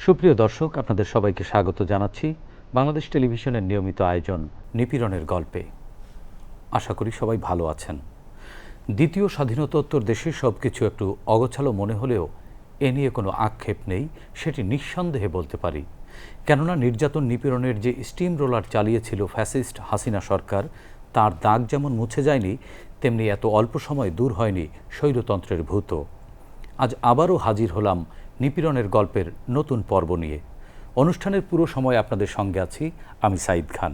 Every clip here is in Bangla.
সুপ্রিয় দর্শক, আপনাদের সবাইকে স্বাগত জানাচ্ছি বাংলাদেশ টেলিভিশনের নিয়মিত আয়োজন নিপীড়নের গল্পে। আশা করি সবাই ভালো আছেন। দ্বিতীয় স্বাধীনতোত্তর দেশে সব কিছু একটু অগোছালো মনে হলেও এ নিয়ে কোনো আক্ষেপ নেই, সেটি নিঃসন্দেহে বলতে পারি। কেননা নির্যাতন নিপীড়নের যে স্টিম রোলার চালিয়েছিল ফ্যাসিস্ট হাসিনা সরকার, তার দাগ যেমন মুছে যায়নি, তেমনি এত অল্প সময় দূর হয়নি স্বৈরতন্ত্রের ভূত। আজ আবারও হাজির হলাম নিপীড়নের গল্পের নতুন পর্ব নিয়ে। অনুষ্ঠানের পুরো সময় আপনাদের সঙ্গে আছি আমি সাইদ খান।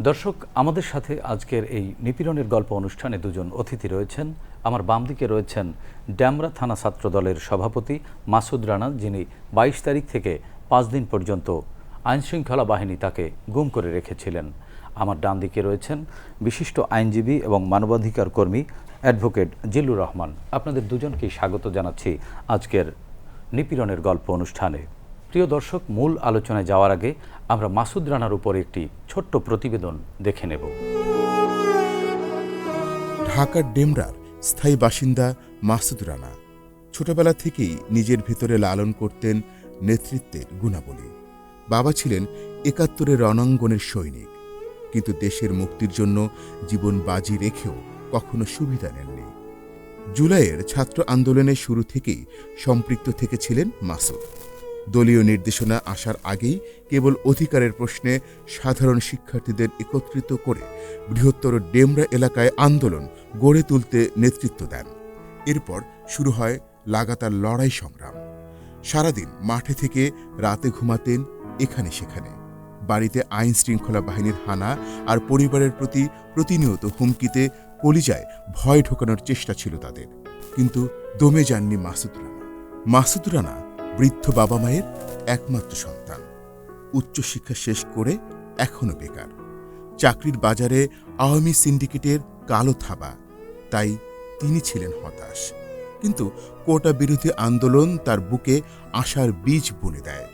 দর্শক, আমাদের সাথে আজকের এই নিপীড়নের গল্প অনুষ্ঠানে দুজন অতিথি রয়েছেন। আমার বাম দিকে রয়েছেন ডেমরা থানা ছাত্রদলের সভাপতি মাসুদ রানা, যিনি 22 তারিখ থেকে 5 দিন পর্যন্ত আইনশৃঙ্খলা বাহিনী তাকে গুম করে রেখেছিলেন। আমার ডান দিকে রয়েছেন বিশিষ্ট আইনজীবী এবং মানবাধিকার কর্মী অ্যাডভোকেট জিল্লুর রহমান। আপনাদের দুজনকেই স্বাগত জানাচ্ছি আজকের নিপীড়নের গল্প অনুষ্ঠানে। প্রিয় দর্শক, মূল আলোচনায় যাওয়ার আগে আমরা মাসুদ রানার উপর একটি ছোট্ট প্রতিবেদন দেখে নেব। ঢাকার ডেমরার স্থায়ী বাসিন্দা মাসুদ রানা ছোটবেলা থেকেই নিজের ভেতরে লালন করতেন নেতৃত্বের গুণাবলী। বাবা ছিলেন ৭১-এর রণাঙ্গনের সৈনিক, কিন্তু দেশের মুক্তির জন্য জীবন বাজি রেখেও কখনো সুবিধা নেননি। জুলাইয়ের ছাত্র আন্দোলনের শুরু থেকেই সম্পৃক্ত থেকেছিলেন মাসুদ। দলীয় নির্দেশনা আসার আগেই কেবল অধিকারের প্রশ্নে সাধারণ শিক্ষার্থীদের একত্রিত করে বৃহত্তর ডেমরা এলাকায় আন্দোলন গড়ে তুলতে নেতৃত্ব দেন। এরপর শুরু হয় লাগাতার লড়াই সংগ্রাম। সারাদিন মাঠে থেকে রাতে ঘুমাতেন এখানে সেখানে। বাড়িতে আইন শৃঙ্খলা বাহিনীর হানা আর পরিবারের প্রতি প্রতিনিয়ত হুমকিতে কলিজায় ভয় ঢোকানোর চেষ্টা ছিল তাদের। কিন্তু দমে যাননি মাসুদ রানা। মাসুদ রানা বৃদ্ধ বাবা মায়ের একমাত্র সন্তান। উচ্চশিক্ষা শেষ করে এখনো বেকার। চাকরির বাজারে আওয়ামী সিন্ডিকেটের কালো থাবা, তাই তিনি ছিলেন হতাশ। কিন্তু কোটা বিরোধী আন্দোলন তার বুকে আশার বীজ বুনে দেয়।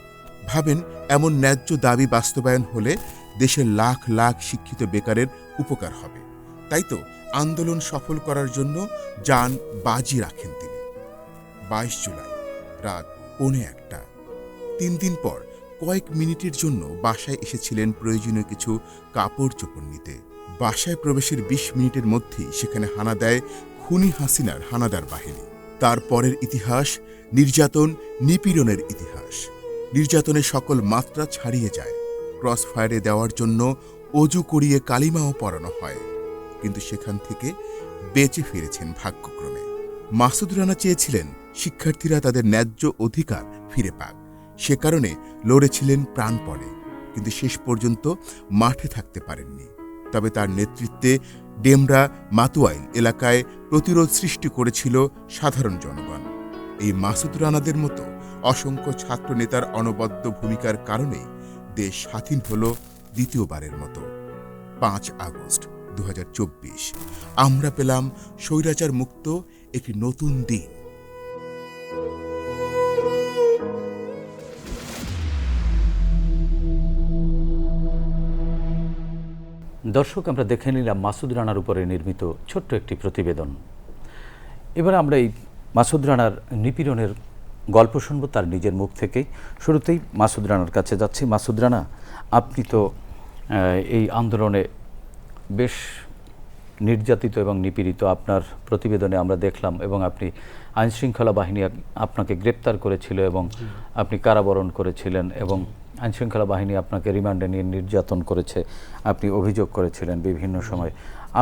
ভাবেন, এমন ন্যায্য দাবি বাস্তবায়ন হলে দেশের লাখ লাখ শিক্ষিত বেকারের উপকার হবে। তাই তো আন্দোলন সফল করার জন্য যান বাজি রাখেন তিনি। 22 জুলাই রাত 1:45। 3 দিন পর কয়েক মিনিটের জন্য বাসায় এসেছিলেন প্রয়োজনীয় কিছু কাপড় চোপড় নিতে। বাসায় প্রবেশের 20 মিনিটের মধ্যেই সেখানে হানা দেয় খুনি হাসিনার হানাদার বাহিনী। তারপরের ইতিহাস নির্যাতন নিপীড়নের ইতিহাস। নির্যাতনের সকল মাত্রা ছাড়িয়ে যায়। ক্রস ফায়ারে দেওয়ার জন্য অজু করিয়ে কালিমাও পড়ানো হয়, কিন্তু সেখান থেকে বেঁচে ফিরেছেন ভাগ্যক্রমে। মাসুদ রানা চেয়েছিলেন শিক্ষার্থীরা তাদের ন্যায্য অধিকার ফিরে পাক। সে কারণে লড়েছিলেন প্রাণপণে, কিন্তু শেষ পর্যন্ত মাঠে থাকতে পারেননি। তবে তার নেতৃত্বে ডেমরা মাতুয়াইল এলাকায় প্রতিরোধ সৃষ্টি করেছিল সাধারণ জনগণ। এই মাসুদ রানাদের মতো অসংখ্য ছাত্র নেতার অনবদ্য ভূমিকার কারণেই দেশ স্বাধীন হল দ্বিতীয়বারের মতো। 5 আগস্ট 2024 আমরা পেলাম স্বৈরাচার মুক্ত একটি নতুন দিন। দর্শক, আমরা দেখে নিলাম মাসুদ রানার উপরে নির্মিত ছোট্ট একটি প্রতিবেদন। এবার আমরা এই মাসুদ রানার নিপীড়নের গল্প শুনব তার নিজের মুখ থেকেই। শুরুতেই মাসুদ রানার কাছে যাচ্ছি। মাসুদ রানা, আপনি তো এই আন্দোলনে বেশ নির্যাতিত এবং নিপীড়িত। আপনার প্রতিবেদনে আমরা দেখলাম, এবং আপনি আইনশৃঙ্খলা বাহিনী আপনাকে গ্রেপ্তার করেছিল এবং আপনি কারাবরণ করেছিলেন, এবং আইনশৃঙ্খলা বাহিনী আপনাকে রিমান্ডে নিয়ে নির্যাতন করেছে, আপনি অভিযোগ করেছিলেন বিভিন্ন সময়।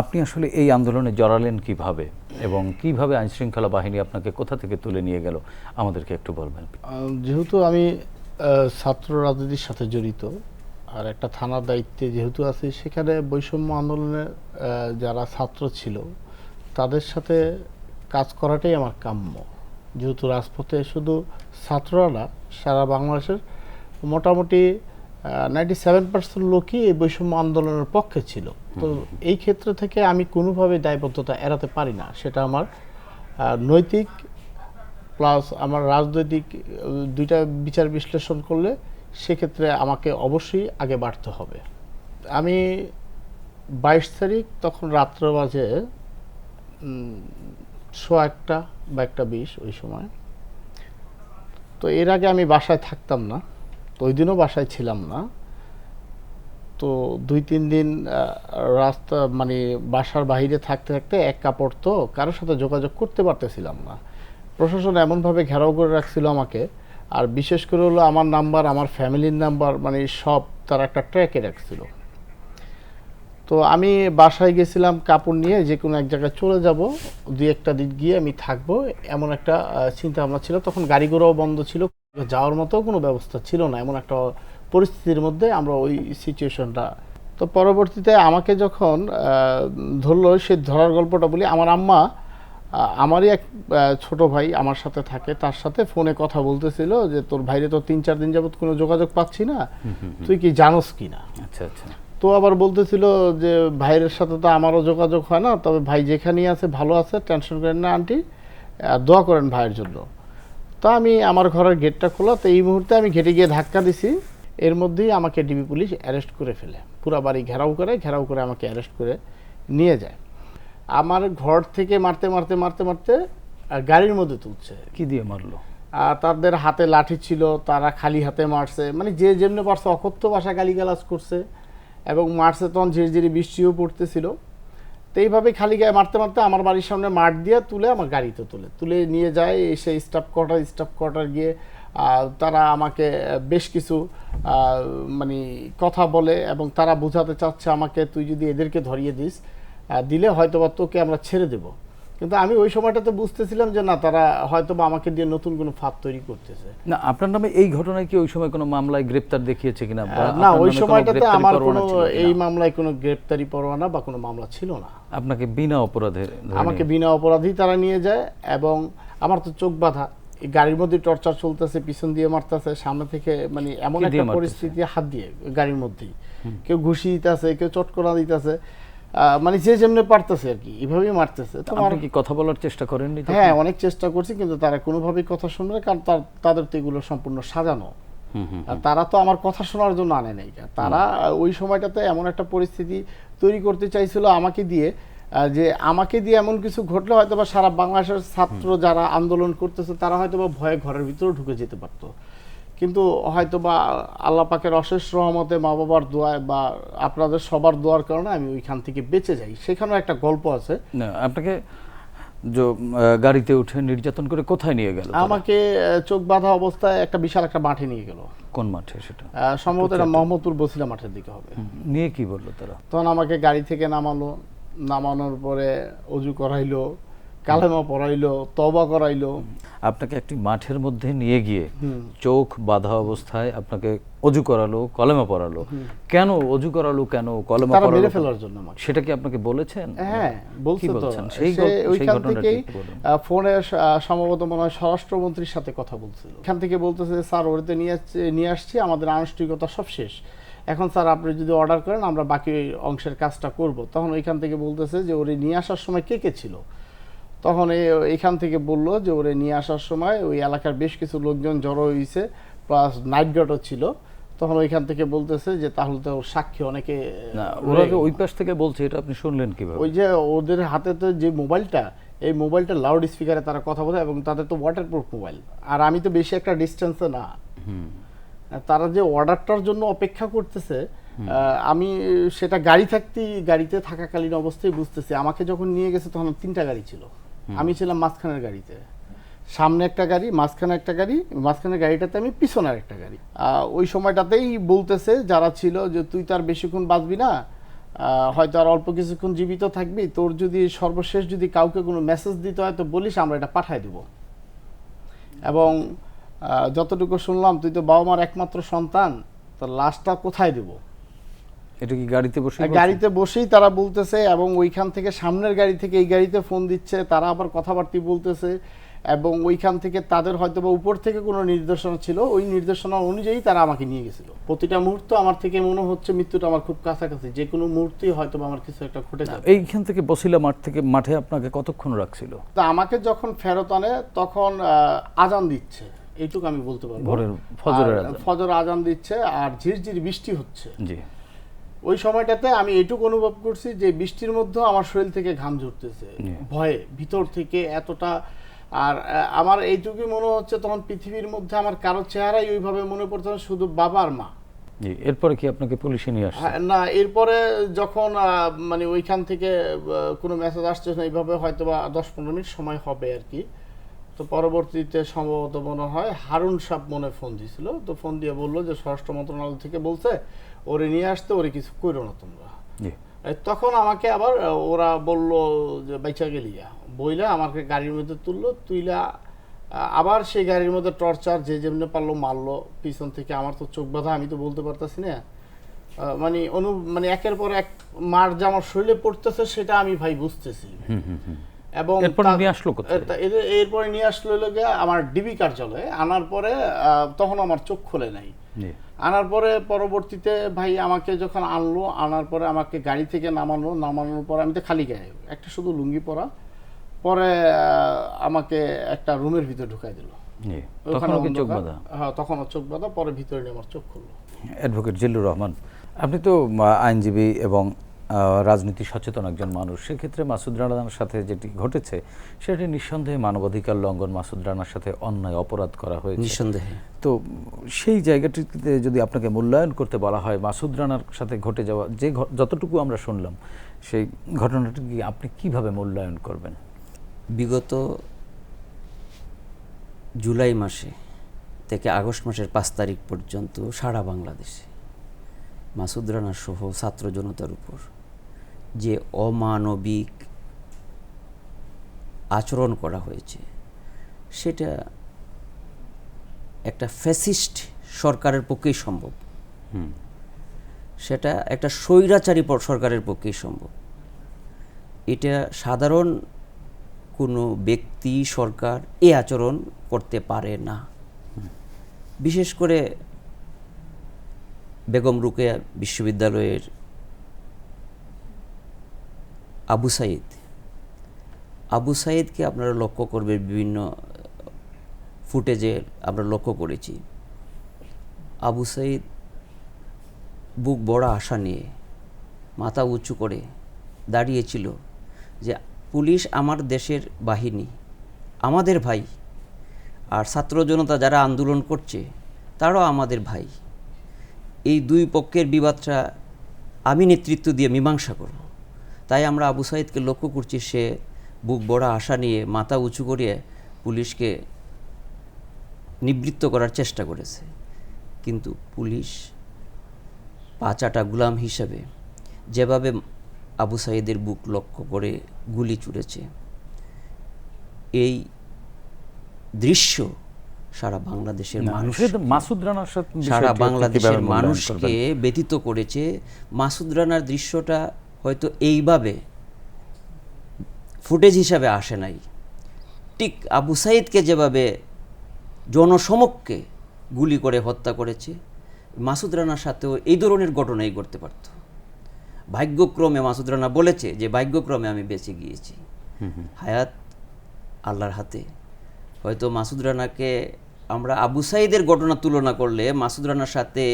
আপনি আসলে এই আন্দোলনে জড়ালেন কিভাবে, এবং কিভাবে আইনশৃঙ্খলা বাহিনী আপনাকে কোথা থেকে তুলে নিয়ে গেল, আমাদেরকে একটু বলবেন। যেহেতু আমি ছাত্র রাজনীতির সাথে জড়িত আর একটা থানার দায়িত্বে যেহেতু আছি, সেখানে বৈষম্য আন্দোলনে যারা ছাত্র ছিল তাদের সাথে কাজ করাটাই আমার কাম্য। যেহেতু রাজপথে শুধু ছাত্ররা না, সারা বাংলাদেশের মোটামুটি 97% লোকই এই বৈষম্য আন্দোলনের পক্ষে ছিল। তো এই ক্ষেত্র থেকে আমি কোনোভাবে দায়বদ্ধতা এড়াতে পারি না। সেটা আমার নৈতিক প্লাস আমার রাজনৈতিক দুইটা বিচার বিশ্লেষণ করলে সেক্ষেত্রে আমাকে অবশ্যই আগে বাড়তে হবে। আমি 22 তারিখ তখন রাত্র বাজে 1:15 বা 1:20 ওই সময়। তো এর আগে আমি বাসায় থাকতাম না, তো ওই দিনও বাসায় ছিলাম না। তো 2-3 দিন রাস্তা মানে বাসার বাইরে থাকতে থাকতে এক কাপড়, তো কারোর সাথে যোগাযোগ করতে পারতেছিলাম না। প্রশাসন এমনভাবে ঘেরাও করে রাখছিল আমাকে, আর বিশেষ করে হলো আমার নাম্বার, আমার ফ্যামিলির নাম্বার, মানে সব তারা একটা ট্র্যাকে রাখছিল। তো আমি বাসায় গেছিলাম কাপড় নিয়ে, যে কোনো এক জায়গায় চলে যাব, 2-1টা দিন গিয়ে আমি থাকবো, এমন একটা চিন্তা ভাবনা ছিল। তখন গাড়ি ঘোড়াও বন্ধ ছিল, যাওয়ার মতো কোনো ব্যবস্থা ছিল না, এমন একটা পরিস্থিতির মধ্যে আমরা ওই সিচুয়েশনটা। তো পরবর্তীতে আমাকে যখন ধরলো, সে ধরার গল্পটা বলি। আমার আম্মা, আমারই এক ছোট ভাই আমার সাথে থাকে, তার সাথে ফোনে কথা বলতেছিল যে তোর ভাইরে তো 3-4 দিন যাবত কোনো যোগাযোগ পাচ্ছি না, তুই কি জানোস কি না। আচ্ছা আচ্ছা। তো আবার বলতেছিল যে ভাইয়ের সাথে তো আমারও যোগাযোগ হয় না, তবে ভাই যেখানেই আছে ভালো আছে, টেনশন করেন না আন্টি, দোয়া করেন ভাইয়ের জন্য। তো আমি আমার ঘরের গেটটা খোলা, তো এই মুহূর্তে আমি গেটে গিয়ে ধাক্কা দিছি, এর মধ্যেই আমাকে ডিবি পুলিশ অ্যারেস্ট করে ফেলে, পুরা বাড়ি ঘেরাও করে আমাকে অ্যারেস্ট করে নিয়ে যায়। আমার ঘর থেকে মারতে মারতে মারতে মারতে গাড়ির মধ্যে তুলছে। কি দিয়ে মারলো? তাদের হাতে লাঠি ছিল, তারা খালি হাতে মারছে, মানে যে যেমনি পারছে অকথ্য ভাষা গালিগালাজ করছে এবং মারছে। তখন ঝিরঝিরি বৃষ্টিও পড়তেছিল। তো এইভাবে খালি গায়ে মারতে মারতে আমার বাড়ির সামনে মাঠ দিয়ে তুলে আমার গাড়িতে তুলে নিয়ে যায়। এসে স্টাফ কোয়ার্টার গিয়ে তারা আমাকে বেশ কিছু মানে কথা বলে, এবং তারা বোঝাতে চাচ্ছে আমাকে, তুই যদি এদেরকে ধরিয়ে দিলে হয়তোবা তোকে আমরা ছেড়ে দেব। কিন্তু আমি ওই সময়টাতে বুঝতেছিলাম যে না, তারা হয়তোবা আমাকে দিয়ে নতুন কোনো ফাঁদ তৈরি করতেছে। না, আপনার নামে এই ঘটনায় কি ওই সময় কোনো মামলায় গ্রেপ্তার দেখিয়েছে কিনা? না, ওই সময়টাতে আমার কোনো এই মামলায় কোনো গ্রেপ্তারি পরোয়ানা বা কোনো মামলা ছিল না। আপনাকে বিনা অপরাধে আমাকে বিনা অপরাধী তারা নিয়ে যায়, এবং আমার তো চোখ বাঁধা, গাড়ির মধ্যে টর্চার চলতেছে, পিছন দিয়ে মারতেছে, সামনে থেকে, মানে এমন একটা পরিস্থিতি, হাত দিয়ে গাড়ির মধ্যেই, কেউ ঘুষি দিতেছে, কেউ চটকনা দিতেছে, মানে যে যেমনি পারতেছে আর কি, এভাবেই মারতেছে। তো আপনি কি কথা বলার চেষ্টা করেননি? হ্যাঁ, অনেক চেষ্টা করছি, কিন্তু তারা কোনোভাবেই কথা শুনবে না, কারণ তাদের তো এগুলো সম্পূর্ণ সাজানো। তারা তো আমার কথা শোনার জন্য আনে নাই। তারা ওই সময়টাতে এমন একটা পরিস্থিতি তৈরি করতে চাইছিল আমাকে দিয়ে, যে আমাকে দিয়ে এমন কিছু ঘটলে হয়তোবা সারা বাংলাদেশের ছাত্র যারা আন্দোলন করতেছে তারা হয়তোবা ভয়ে ঘরের ভিতরে ঢুকে যেতে পারতো। কিন্তু হয়তোবা আল্লাহ পাকের অশেষ রহমতে, মা বাবার দোয়ায় বা আপনাদের সবার দোয়ার কারণে আমি ওইখান থেকে বেঁচে যাই। সেখানেও একটা গল্প আছে। না, আপনাকে গাড়িতে উঠে নির্যাতন করে কোথায় নিয়ে গেল? আমাকে চোখ বাঁধা অবস্থায় একটা বিশাল একটা মাঠে নিয়ে গেল। কোন মাঠে সেটা? সম্ভবত এটা মোহাম্মদপুর বছিলা মাঠের দিকে হবে। নিয়ে কি বললো তারা? তখন আমাকে গাড়ি থেকে নামানোর পরে অজু করাইলো, কালেমা পড়াইলো, তওবা করাইলো। আপনাকে একটি মাঠের মধ্যে নিয়ে গিয়ে চোখ বাঁধা অবস্থায় আপনাকে অজু করালো, কলেমা পড়ালো। কেন অজু করালো, কেন কলেমা পড়ালো? মেরে ফেলার জন্য আমাকে। সেটা কি আপনাকে বলেছেন? হ্যাঁ, বলছে তো। ওইখান থেকেই ফোনে সম্ভবত মনে হয় স্বরাষ্ট্রমন্ত্রীর সাথে কথা বলছিল। এখান থেকে বলতেছে, স্যার ওরেতে নিয়ে আসছি, আমাদের আনুষ্ঠানিকতা সব শেষ, এখন স্যার আপনি যদি অর্ডার করেন আমরা বাকি অংশের কাজটা করব। তখন ওইখান থেকে বলতেছে যে ওরে নিয়ে আসার সময় কে কে ছিল। তখন এইখান থেকে বললো যে ওরে নিয়ে আসার সময় ওই এলাকার বেশ কিছু লোকজন জড়ো হয়েছে, প্লাস নাইট গার্ডও ছিল। তখন ওইখান থেকে বলতেছে যে তাহলে তো সাক্ষী অনেকে। ওরা ওই পাশ থেকে বলছে, এটা আপনি শুনলেন কিভাবে? ওই যে ওদের হাতে তো যে মোবাইলটা, এই মোবাইলটা লাউড স্পিকারে তারা কথা বলে, এবং তাদের তো ওয়াটারপ্রুফ মোবাইল, আর আমি তো বেশি একটা ডিস্টেন্সে না। তারা যে অর্ডারটার জন্য অপেক্ষা করতেছে, আমি সেটা গাড়িতে থাকাকালীন অবস্থায় বুঝতেছি। আমাকে যখন নিয়ে গেছে তখন 3টা গাড়ি ছিল, আমি ছিলাম মাঝখানের গাড়িতে, সামনে একটা গাড়ি, মাঝখানে একটা গাড়ি, মাঝখানের গাড়িটাতে আমি, পিছনের একটা গাড়ি। ওই সময়টাতেই বলতেছে যারা ছিল যে তুই তো আর বেশিক্ষণ বাঁচবি না, হয়তো আর অল্প কিছুক্ষণ জীবিত থাকবি, তোর যদি সর্বশেষ যদি কাউকে কোনো মেসেজ দিতে হয় তো বলিস, আমরা এটা পাঠাই দেব। এবং যতটুকু শুনলাম, তুই তো বাবা মার একমাত্র সন্তান, তোর লাশটা কোথায় দেব? এটা কি গাড়িতে বসে? গাড়িতে বসেই তারা বলতেছে, এবং ওইখান থেকে সামনের গাড়ি থেকে এই গাড়িতে ফোন দিচ্ছে, তারা আবার কথাবার্তা বলতেছে, এবং ওইখান থেকে তাদের হয়তো বা উপর থেকে কোনো নির্দেশনা ছিল, ওই নির্দেশনা অনুযায়ী তারা আমাকে নিয়ে গেছিল। প্রতিটা মুহূর্ত আমার থেকে মনে হচ্ছে মৃত্যুটা আমার খুব কাছাকাছি, যে কোনো মুহূর্তেই হয়তো আমার কিছু একটা ঘটে যাবে। এইখান থেকে বছিলা মাঠ থেকে মাঠে আপনাকে কতক্ষণ রাখছিল? তা আমাকে যখন ফেরত আনে তখন আজান দিচ্ছে, এইটুকু আমি বলতে পারবো। ভোরের ফজরের আজান। ফজর আজান দিচ্ছে, আর ঝিরঝির বৃষ্টি হচ্ছে। জি। ওই সময়টাতে আমি এটুকু অনুভব করছি যে বৃষ্টির মধ্যে আমার শরীর থেকে ঘাম ঝরতেছে ভয়ে ভিতর থেকে এতটা। আর আমার এইটুকুই মনে হচ্ছে তখন পৃথিবীর মধ্যে আমার কারো চেহারাই ওইভাবে মনে পড়ছে না, শুধু বাবা আর মা। জি, এরপরে কি আপনাকে পুলিশে নিয়ে আসছে? না, এরপরে যখন মানে ওইখান থেকে কোনো মেসেজ আসছে না, এইভাবে হয়তো বা 10-15 মিনিট সময় হবে আর কি। তো পরবর্তীতে সম্ভবত মনে হয় হারুন সাহেব মনে ফোন দিয়েছিল, তো ফোন দিয়ে বললো যে স্বরাষ্ট্র মন্ত্রণালয় থেকে বলছে ওরে নিয়ে আসতে, ওরে কিছু করো না তোমরা। তখন আমাকে আবার ওরা বলল যে বাইচা গেলিয়া বইলা আমাকে গাড়ির মধ্যে তুইলা আবার সেই গাড়ির মধ্যে টর্চার যে যেমনি পারলো মারলো পিছন থেকে। আমার তো চোখ বাঁধা, আমি তো বলতে পারতাছি না, মানে একের পর এক মার যে আমার শরীরে পড়তেছে সেটা আমি ভাই বুঝতেছি। এবং এরপরে নিয়ে আসলো কোথায়? এরপরে নিয়ে আসলো আমার ডিবি কার্যালয়ে। আনার পরে তখন আমার চোখ খুলে নাই। আনার পরে পরবর্তীতে ভাই আমাকে যখন আনলো, আনার পরে আমাকে গাড়ি থেকে নামানোর পরে আমি তো খালি গায়ে, একটা শুধু লুঙ্গি পরা, পরে আমাকে একটা রুমের ভিতরে ঢুকাই দিল। হ্যাঁ, তখন চোখ বাঁধা, পরে ভিতরে নিয়ে আমার চোখ খুললো। অ্যাডভোকেট জিল্লুর রহমান, আপনি তো আইনজীবী এবং রাজনীতি সচেতন একজন মানুষ, সেক্ষেত্রে মাসুদ রানার সাথে যেটি ঘটেছে সেটি নিঃসন্দেহে মানবাধিকার লঙ্ঘন, মাসুদ রানার সাথে অন্যায় অপরাধ করা হয়েছে নিঃসন্দেহে। তো সেই জায়গাটিতে যদি আপনাকে মূল্যায়ন করতে বলা হয়, মাসুদ রানার সাথে ঘটে যাওয়া যে যতটুকু আমরা শুনলাম সেই ঘটনাটি আপনি কিভাবে মূল্যায়ন করবেন? বিগত জুলাই মাসে থেকে আগস্ট মাসের 5 তারিখ পর্যন্ত সারা বাংলাদেশে মাসুদ রানা সহ ছাত্র জনতার উপর যে অমানবিক আচরণ করা হয়েছে, সেটা একটা ফ্যাসিস্ট সরকারের পক্ষেই সম্ভব, সেটা একটা স্বৈরাচারী সরকারের পক্ষেই সম্ভব। এটা সাধারণ কোনো ব্যক্তি, সরকার এই আচরণ করতে পারে না। বিশেষ করে বেগম রোকেয়া বিশ্ববিদ্যালয়ের আবু সাইদকে আপনারা লক্ষ্য করবেন, বিভিন্ন ফুটেজে আমরা লক্ষ্য করেছি। আবু সাইদ বুক বড় আশা নিয়ে মাথা উঁচু করে দাঁড়িয়েছিল যে পুলিশ আমার দেশের বাহিনী, আমাদের ভাই, আর ছাত্র জনতা যারা আন্দোলন করছে তারাও আমাদের ভাই। এই দুই পক্ষের বিবাদটা আমি নেতৃত্ব দিয়ে মীমাংসা করব। তাই আমরা আবু সাইদকে লক্ষ্য করছি, সে বুক বড় আশা নিয়ে মাথা উঁচু করিয়ে পুলিশকে নিবৃত্ত করার চেষ্টা করেছে। কিন্তু পুলিশ পাচাটা গুলাম হিসেবে যেভাবে আবু সাইদের বুক লক্ষ্য করে গুলি ছুঁড়েছে, এই দৃশ্য সারা বাংলাদেশের মানুষ, মাসুদ রানার সাথে সারা বাংলাদেশের মানুষকে ব্যথিত করেছে। মাসুদ রানার দৃশ্যটা হয়তো এইভাবে ফুটেজ হিসাবে আসে নাই, ঠিক আবু সাইদকে যেভাবে জনসমক্ষে গুলি করে হত্যা করেছে, মাসুদ রানার সাথেও এই ধরনের ঘটনাই ঘটতে পারত। ভাগ্যক্রমে মাসুদ রানা বলেছে যে ভাগ্যক্রমে আমি বেঁচে গিয়েছি, হায়াত আল্লাহর হাতে। হয়তো মাসুদ রানাকে আমরা আবু সাইদের ঘটনা তুলনা করলে মাসুদ রানার সাথে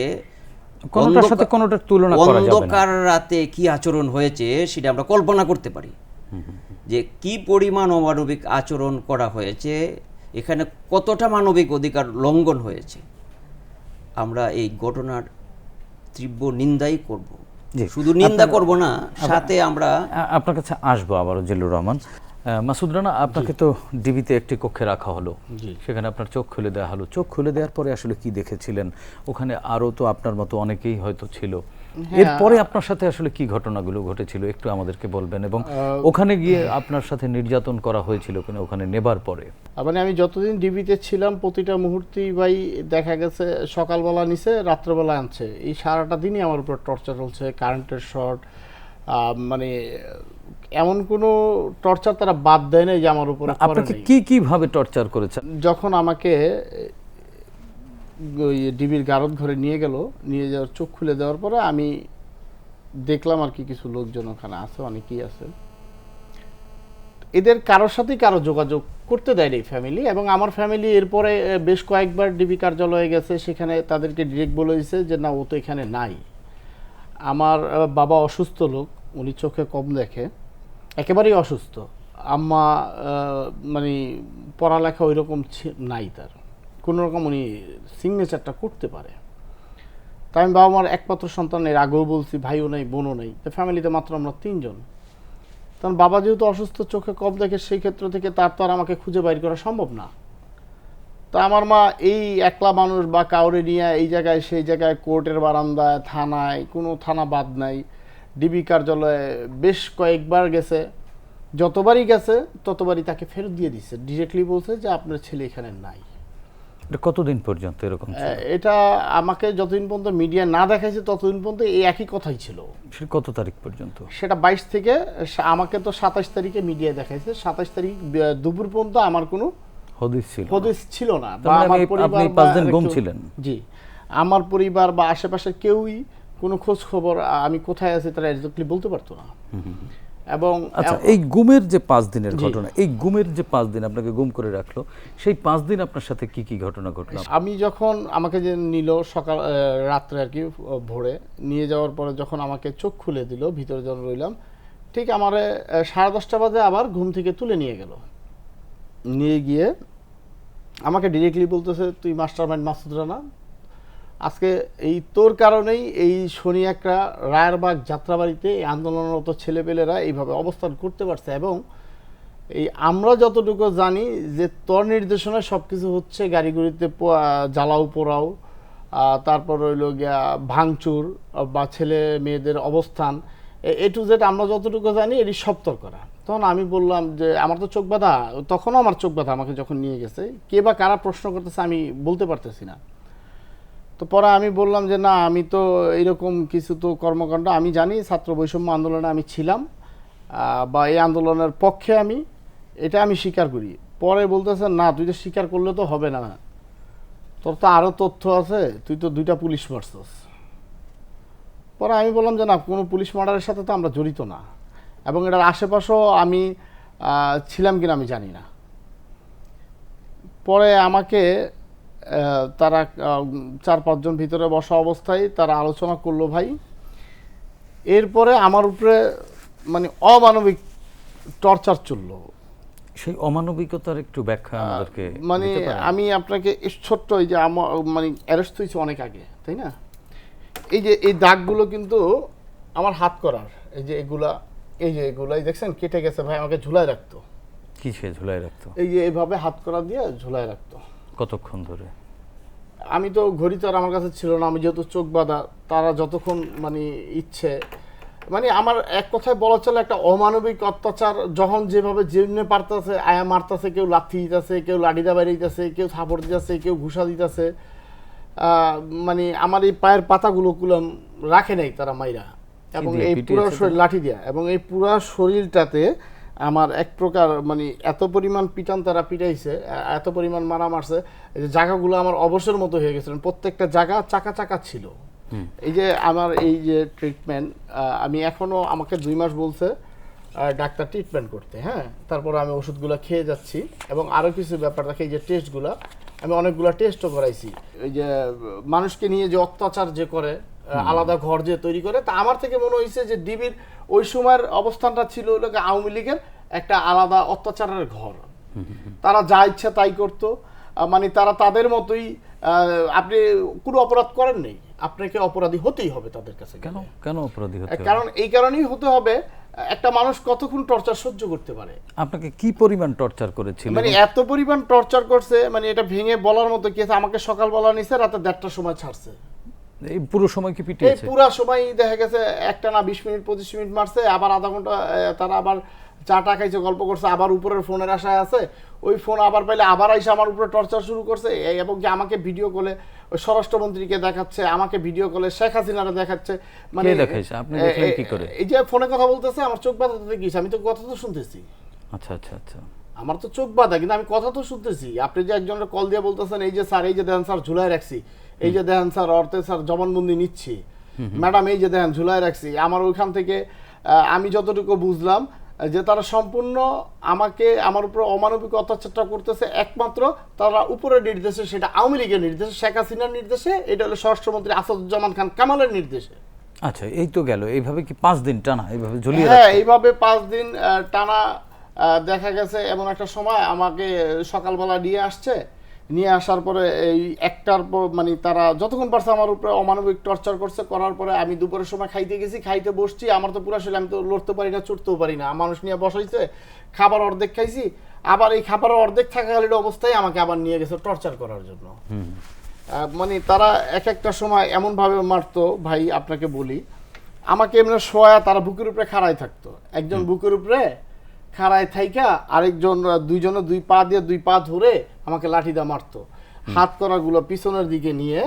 অন্ধকার রাতে কি আচরণ হয়েছে সেটা আমরা কল্পনা করতে পারি, যে কি পরিমাণ অমানবিক আচরণ করা হয়েছে, এখানে কতটা মানবিক অধিকার লঙ্ঘন হয়েছে। আমরা এই ঘটনার তীব্র নিন্দাই করব, শুধু নিন্দা করব না, সাথে আমরা আপনার কাছে আসবো আবারও। জিল্লুর রহমান, মাসুদ রানা, আপনাকে তো ডিবিতে একটি কক্ষে রাখা হলো, সেখানে আপনার চোখ খুলে দেওয়া হলো। চোখ খুলে দেওয়ার পরে আসলে কি দেখেছিলেন? ওখানে আরও তো আপনার মতো অনেকেই হয়তো ছিল। এরপরে আপনার সাথে আসলে কি ঘটনাগুলো ঘটেছিল একটু আমাদেরকে বলবেন, এবং ওখানে গিয়ে আপনার সাথে নির্যাতন করা হয়েছিল কিনা ওখানে নেবার পরে? মানে আমি যতদিন ডিবিতে ছিলাম প্রতিটা মুহূর্তেই ভাই দেখা গেছে সকালবেলা নিচে, রাত্রেবেলা আনছে, এই সারাটা দিনই আমার উপর টর্চার চলছে, কারেন্টের শর্ট, মানে এমন কোনো টর্চার তারা বাদ দেয় না যে আমার উপর। আপনাকে কি কিভাবে টর্চার করেছে? যখন আমাকে ডিবির গারদ ঘরে নিয়ে গেল, নিয়ে যাওয়ার চোখ খুলে দেওয়ার পরে আমি দেখলাম আর কি কিছু লোকজন ওখানে আছে, অনেকেই আছে। এদের কারোর সাথেই কারো যোগাযোগ করতে দেয়নি ফ্যামিলি, এবং আমার ফ্যামিলি এরপরে বেশ কয়েকবার ডিবি কার্যালয়ে গেছে, সেখানে তাদেরকে ডিরেক্ট বলে দিয়েছে যে না, ও তো এখানে নাই। আমার বাবা অসুস্থ লোক, উনি চোখে কম দেখে, একেবারেই অসুস্থ। আম্মা মানে পড়ালেখা ওই রকম নাই, তার কোনো রকম উনি সিগনেচারটা করতে পারে। তাই আমি বাবা মার একমাত্র সন্তান, এর আগেও বলছি, ভাইও নেই বোনও নেই, তো ফ্যামিলিতে মাত্র আমরা 3 জন। কারণ বাবা যেহেতু অসুস্থ, চোখে কম দেখে, সেই ক্ষেত্র থেকে তার তো আর আমাকে খুঁজে বাইর করা সম্ভব না। তা আমার মা এই একলা মানুষ বা কাউরে নিয়ে এই জায়গায় সেই জায়গায়, কোর্টের বারান্দায়, থানায়, কোনো থানা বাদ নাই, ডিবি কার্যালয়ে বেশ কয়েকবার গেছে। যতবারই গেছে ততবারই তাকে ফেরত দিয়ে দিচ্ছে, ডিরেক্টলি বলছে যে আপনার ছেলে এখানে নাই। এটা কতদিন পর্যন্ত এরকম ছিল? এটা আমাকে যতদিন পর্যন্ত মিডিয়া না দেখাইছে ততদিন পর্যন্ত এই একই কথাই ছিল। সে কত তারিখ পর্যন্ত? সেটা 22 থেকে, আমাকে তো 27 তারিখে মিডিয়া দেখাইছে, 27 তারিখ দুপুর পর্যন্ত আমার কোনো হদিস ছিল না। বা আমার পরিবার, আপনি 5 দিন গুম ছিলেন? জি, আমার পরিবার বা আশেপাশের কেউই কোনো খোঁজ খবর আমি কোথায় আছি তারা এক্স্যাক্টলি বলতে পারতো না। এবং আচ্ছা, এই গুমের যে 5 দিনের ঘটনা, এই গুমের যে 5 দিন আপনাকে গুম করে রাখলো, সেই 5 দিন আপনার সাথে কি কি ঘটনা ঘটলো? আমি যখন, আমাকে যে নিল সকাল রাত্রে আর কি, ভোরে নিয়ে যাওয়ার পরে যখন আমাকে চোখ খুলে দিল, ভিতরে যখন রইলাম, ঠিক আমারে 10:30 বাজে আবার ঘুম থেকে তুলে নিয়ে গেল। নিয়ে গিয়ে আমাকে ডিরেক্টলি বলতেছে, তুই মাস্টার মাইন্ড মাসুদ রানা, আজকে এই তোর কারণেই এই শনি একটা রায়েরবাগ যাত্রাবাড়িতে এই আন্দোলনরত ছেলেপেলেরা এইভাবে অবস্থান করতে পারছে। এবং এই আমরা যতটুকু জানি যে তোর নির্দেশনায় সব কিছু হচ্ছে, গাড়িগুড়িতে জ্বালাও পোড়াও, তারপর রইল গিয়া ভাঙচুর বা ছেলে মেয়েদের অবস্থান, এ টু জেড আমরা যতটুকু জানি এটি সপ্তর করা। তখন আমি বললাম যে আমার তো চোখ বাঁধা, তখনও আমার চোখ বাঁধা, আমাকে যখন নিয়ে গেছে, কে বা কারা প্রশ্ন করতেছে আমি বলতে পারতেছি না। তো পরে আমি বললাম যে না, আমি তো এইরকম কিছু তো কর্মকাণ্ড আমি জানি, ছাত্র বৈষম্য আন্দোলনে আমি ছিলাম, বা এই আন্দোলনের পক্ষে আমি, এটা আমি স্বীকার করি। পরে বলতেছে না, তুই তো স্বীকার করলে তো হবে না, তোর তো আরও তথ্য আছে, তুই তো 2টা পুলিশ মারছস। পরে আমি বললাম যে না, কোনো পুলিশ মার্ডারের সাথে তো আমরা জড়িত না, এবং এটার আশেপাশেও আমি ছিলাম কিনা আমি জানি না। পরে আমাকে তারা 4-5 জন ভিতরে বসা অবস্থায় তারা আলোচনা করলো ভাই। এরপরে আমার উপরে মানে অমানবিক টর্চার চললো। সেই অমানবিকতার একটু ব্যাখ্যা আমাদেরকে মানে দিতে পারেন? আমি আপনাকে ছোট্ট, এই যে আমার মানে অ্যারেস্ট হয়েছে অনেক আগে, তাই না? এই যে এই দাগগুলো কিন্তু আমার হাত করার, এই যে এগুলা, এই যে এগুলাই দেখছেন কেটে গেছে ভাই, আমাকে ঝুলায় রাখতো। কিসে ঝুলাই রাখতো? এই যে এইভাবে হাত করা দিয়ে ঝুলায় রাখতো। কতক্ষণ ধরে? আমি তো ঘড়ি তো আর আমার কাছে ছিল না, আমি যেহেতু চোখ বাঁধা, তারা যতক্ষণ মানে ইচ্ছে, মানে আমার এক কথায় বলা চলে একটা অমানবিক অত্যাচার। যখন যেভাবে যেমনি পারতেছে আয়া মারতেছে, কেউ লাথি দিতেছে, কেউ লাঠিদা বাইরে দিতেছে, কেউ থাপড় দিতেছে, কেউ ঘুষা দিতেছে, মানে আমার এই পায়ের পাতাগুলো কুলাম রাখে নাই তারা মাইরা, এবং এই পুরো শরীর লাঠি দেয়া, এবং এই পুরো শরীরটাতে আমার এক প্রকার মানে এত পরিমাণ পিটান তারা পিটাইছে, এত পরিমাণ মারা মারছে, এই যে জায়গাগুলো আমার অবসর মতো হয়ে গেছে, প্রত্যেকটা জায়গা চাকা চাকা ছিল। এই যে আমার এই যে ট্রিটমেন্ট, আমি এখনো, আমাকে 2 মাস বলছে ডাক্তার ট্রিটমেন্ট করতে, হ্যাঁ, তারপর আমি ওষুধগুলো খেয়ে যাচ্ছি। এবং আরও কিছু ব্যাপার দেখে, এই যে টেস্টগুলো, আমি অনেকগুলো টেস্টও করাইছি। এই যে মানুষকে নিয়ে যে অত্যাচার যে করে, আলাদা ঘর যে তৈরি করে, তা আমার থেকে মনে হয়েছে যে ডিবির ওই সময়ের অবস্থানটা ছিল ওটাকে আওয়ামী লীগের একটা আলাদা অত্যাচারের ঘর। তারা যা ইচ্ছা তাই করতো, মানে তারা তাদের মতোই। আপনি কোনো অপরাধ করেন নেই, আপনাকে অপরাধী হতেই হবে তাদের কাছে। কেন কেন অপরাধী হতে হবে? কারণ এই কারণেই হতে হবে, একটা মানুষ কতক্ষণ টর্চার সহ্য করতে পারে। আপনাকে কি পরিমাণ টর্চার করেছিল? মানে এত পরিমাণ টর্চার করছে, মানে এটা ভেঙে বলার মতো কি আছে। আমাকে সকালবেলা নিছে, রাতে 1:30টার সময় ছাড়ছে। এই পুরো সময় কি এই পিটিয়েছে? পুরো সময় দেখা গেছে একটানা 20 মিনিট 25 মিনিট মারছে, আবার আধা ঘন্টা তারা আবার চাটা খাইছে, গল্প করছে, আবার উপরের ফোনের আশায় আছে, ওই ফোন আবার পাইলে আবার এসে আমার উপরে টর্চার শুরু করছে। এবং কি আমাকে ভিডিও কলে ওই স্বরাষ্ট্রমন্ত্রীকে দেখাচ্ছে, আমাকে ভিডিও কলে শেখ হাসিনারে দেখাচ্ছে। মানে দেখাইছে? আপনি দেখলেন কি করে? এই যে ফোনে কথা বলতেছে, আমার চোখ বাঁধাতে গিয়েছে, আমি তো কথা তো শুনতেছি। আচ্ছা আচ্ছা আচ্ছা, আমার তো চোখ বাঁধা, কিন্তু আমি কথা তো শুনতেছি। আপনি যে একজনের কল দিয়ে বলতেছেন, এই যে স্যার, এই যে দেখেন স্যার ঝুলায় রাখছি, এই যে দেখেন স্যার অর্থে স্যার জবানবন্দি নিচ্ছি, ম্যাডাম এই যে দেখেন ঝুলায় রাখছি। আমার ওইখান থেকে আমি যতটুকু বুঝলাম যে তারা সম্পূর্ণ আমাকে, আমার উপর অমানবিক অত্যাচারটা করতেছে একমাত্র তারা উপরের নির্দেশে, সেটা আওয়ামী লীগের নির্দেশে, শেখ হাসিনার নির্দেশে, এটা হলো স্বরাষ্ট্রমন্ত্রী আসাদুজ্জামান খান কামালের নির্দেশে। আচ্ছা, এই তো গেল, এইভাবে কি 5 দিন টানা এইভাবে ঝুলিয়ে হ্যাঁ, রাখতো? এইভাবে 5 দিন টানা দেখা গেছে এমন একটা সময় আমাকে সকালবেলা নিয়ে আসার পরে এই একটার পর মানে তারা যতক্ষণ পারছে আমার উপরে অমানবিক টর্চার করছে, করার পরে আমি দুপুরের সময় খাইতে গেছি, খাইতে বসছি, আমার তো পুরো শরীর, আমি তো লড়তে পারি না, চড়তেও পারি না, মানুষ নিয়ে বসাইছে, খাবার অর্ধেক খাইছি, আবার এই খাবারের অর্ধেক থাকাকালীন অবস্থায় আমাকে আবার নিয়ে গেছে টর্চার করার জন্য। মানে তারা এক একটা সময় এমনভাবে মারতো ভাই, আপনাকে বলি, আমাকে এমনি শোয়া তারা বুকের উপরে খাড়াই থাকতো, একজন বুকের উপরে খাড়ায় থাইকা আরেকজন, দুইজনে দুই পা ধরে আমাকে লাঠি দিয়ে মারতো, হাত করাগুলো পিছনের দিকে নিয়ে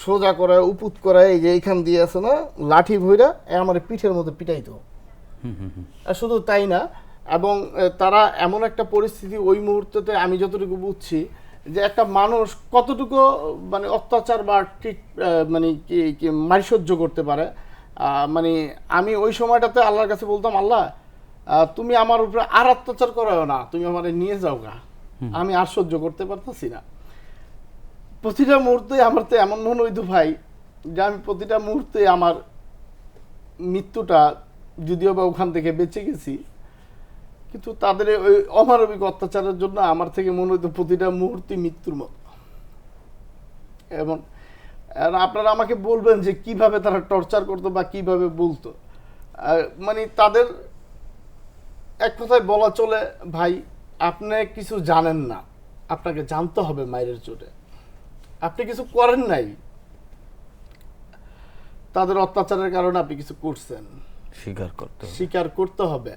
সোজা করে উপুত করে এই যে এইখান দিয়ে আছে না লাঠি ভইরা আমার পিঠের মধ্যে পিটাইতো। আর শুধু তাই না, এবং তারা এমন একটা পরিস্থিতি ওই মুহূর্তে আমি যতটুকু বুঝছি যে একটা মানুষ কতটুকু মানে অত্যাচার বা ঠিক মানে কি মারি সহ্য করতে পারে। মানে আমি ওই সময়টাতে আল্লাহর কাছে বলতাম, আল্লাহ তুমি আমার উপরে আর অত্যাচার করাও না, তুমি আমার নিয়ে যাও গা, আমি আর সহ্য করতে পারতেছি না। প্রতিটা মুহূর্তে আমার তো এমন মনে হইতো ভাই যে আমি প্রতিটা মুহূর্তে আমার মৃত্যুটা, যদিও বা ওখান থেকে বেঁচে গেছি, কিন্তু তাদের ওই অমানবিক অত্যাচারের জন্য আমার থেকে মনে হইতো প্রতিটা মুহূর্তে মৃত্যুর মতো। এবং আপনারা আমাকে বলবেন যে কিভাবে তারা টর্চার করতো বা কিভাবে বলতো। মানে তাদের এক কথায় বলা চলে ভাই, আপনি কিছু জানেন না, আপনাকে জানতে হবে মায়ের চোটে, আপনি কিছু করেন নাই, তাদের অত্যাচারের কারণে আপনি কিছু করছেন, স্বীকার করতে হবে।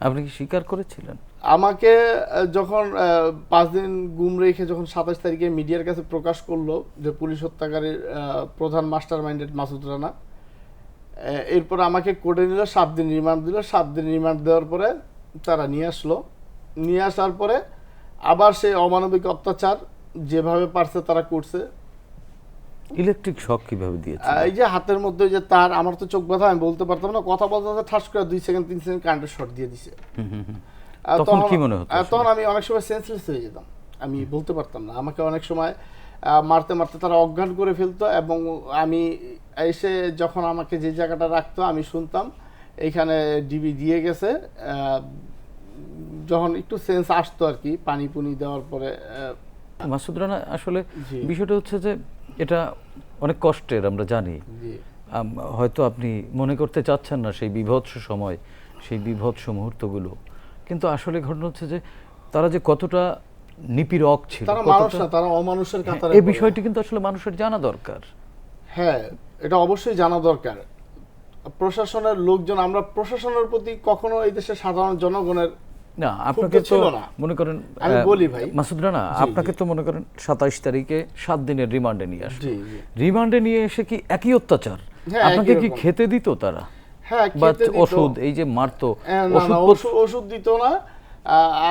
আপনি কি স্বীকার করেছিলেন? আমাকে যখন 5 দিন গুম রেখে যখন 27 তারিখে মিডিয়ার কাছে প্রকাশ করলো যে পুলিশ হত্যাকারীর প্রধান মাস্টার মাইন্ডেড মাসুদ রানা, এরপর আমাকে কোর্টে নিল, 7 দিন রিমান্ড দিল। 7 দিন রিমান্ড দেওয়ার পরে তারা নিয়ে আসার পরে আবার সেই অমানবিক অত্যাচার যেভাবে পারছে তারা করছে। ইলেকট্রিক শক কিভাবে দিয়েছে? এই যে হাতের মধ্যে যে তার, আমার তো চোখ ব্যথা, আমি বলতে পারতাম না, কথা বলতে ঠাস করে 2 সেকেন্ড 3 সেকেন্ড কারেন্টের শর্ট দিয়ে দিছে। তখন কি মনে হতো? তখন আমি অনেক সময় সেন্সলেস হয়ে যেতাম, আমি বলতে পারতাম না। আমাকে অনেক সময় মারতে মারতে তারা অজ্ঞান করে ফেলতো, এবং আমি এসে যখন আমাকে যে জায়গাটা রাখতো আমি শুনতাম এইখানে ডিবি দিয়ে গেছে। যখন একটু সেন্স আসতো আর কি, পানি পুনি দেওয়ার পরে। মাসুদ রানা, আসলে বিষয়টা হচ্ছে যে এটা অনেক কষ্টের, আমরা জানি। হয়তো আপনি মনে করতে চাচ্ছেন না সেই বিভৎস সময়, সেই বিভৎস মুহূর্তগুলো, কিন্তু আসলে ঘটনা হচ্ছে যে তারা যে কতটা নিপীড়ক ছিল, তারা মানুষ না, তারা অমানুষের কাতারে। এই বিষয়টি কিন্তু আসলে মানুষের জানা দরকার। হ্যাঁ, এটা অবশ্যই জানা দরকার। প্রশাসনের লোকজন, আমরা প্রশাসনের প্রতি কখনো এই দেশের সাধারণ জনগণের না, আপনাকে তো মনে করেন, আমি বলি ভাই মাসুদ রানা, আপনাকে তো মনে করেন 27 তারিখে 7 দিনের রিমান্ডে নিয়ে আসে। রিমান্ডে নিয়ে এসে কি একই অত্যাচার? আপনাকে কি খেতে দিত তারা? হ্যাঁ, ওষুধ, এই যে মারতো, ওষুধ দিত না।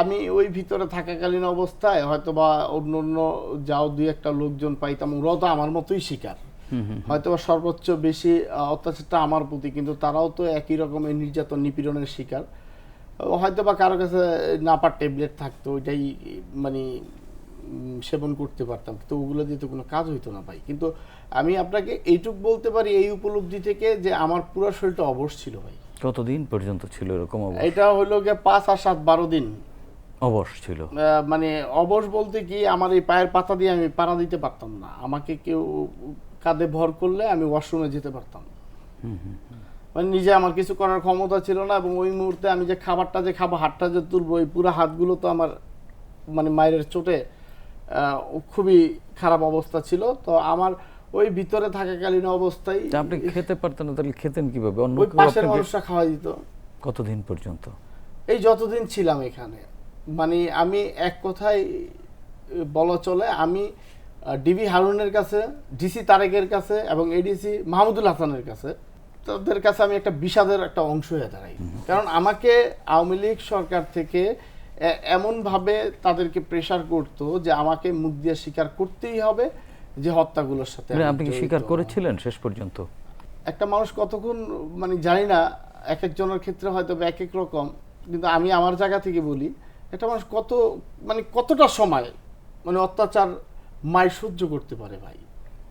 আমি ওই ভিতরে থাকাকালীন অবস্থায় হয়তো বা অন্য যাও 2-1টা লোকজন পাইতাম, ওরাও তো আমার মতোই শিকার, হয়তো বা সর্বোচ্চ বেশি অত্যাচারটা আমার প্রতি, কিন্তু তারাও তো একই রকমের নির্যাতন নিপীড়নের শিকার। হয়তো বা কারো কাছে নাপার ট্যাবলেট থাকতো, ওইটাই মানে সেবন করতে পারতাম, তো ওগুলো দিয়ে তো কোনো কাজ হইতো না ভাই। কিন্তু আমি আপনাকে এইটুক বলতে পারি এই উপলব্ধি থেকে যে আমার পুরো শরীরটা অবশ ছিল ভাই। কতদিন পর্যন্ত ছিল এরকম অবশ? এটা হলো গিয়ে 5 আর 7 12 দিন অবশ ছিল। মানে অবশ বলতে কি, আমার এই পায়ের পাতা দিয়ে আমি পাড়া দিতে পারতাম না, আমাকে কেউ কাঁধে ভর করলে আমি ওয়াশরুমে যেতে পারতাম, মানে নিজে আমার কিছু করার ক্ষমতা ছিল না। এবং ওই মুহূর্তে আমি যে খাবারটা যে খাবো, হাতটা যে তুলবো, এই পুরো হাতগুলো তো আমার মানে মায়ের চোটে খুবই খারাপ অবস্থা ছিল। তো আমার ওই ভিতরে থাকাকালীন অবস্থায় আপনি খেতে পারতেন না, তাহলে খেতেন কিভাবে? ওই পাশের মানুষরা খাওয়া দিত। কতদিন পর্যন্ত? এই যতদিন ছিলাম এখানে, মানে আমি এক কথায় বলা চলে, আমি ডিবি হারুনের কাছে, ডিসি তারেকের কাছে এবং এডিসি মাহমুদুল হাসানের কাছে, তাদের কাছে আমি একটা বিষাদের একটা অংশ হয়ে দাঁড়াই। কারণ আমাকে আওয়ামী লীগ সরকার থেকে এমনভাবে তাদেরকে প্রেসার করতো যে আমাকে মুখ দিয়ে স্বীকার করতেই হবে যে হত্যাগুলোর সাথে। আপনি কি স্বীকার করেছিলেন শেষ পর্যন্ত? একটা মানুষ কতক্ষণ, মানে জানি না, এক একজনের ক্ষেত্রে হয়তো এক এক রকম, কিন্তু আমি আমার জায়গা থেকে বলি, একটা মানুষ কতটা সময় মানে অত্যাচার মায় সহ্য করতে পারে ভাই?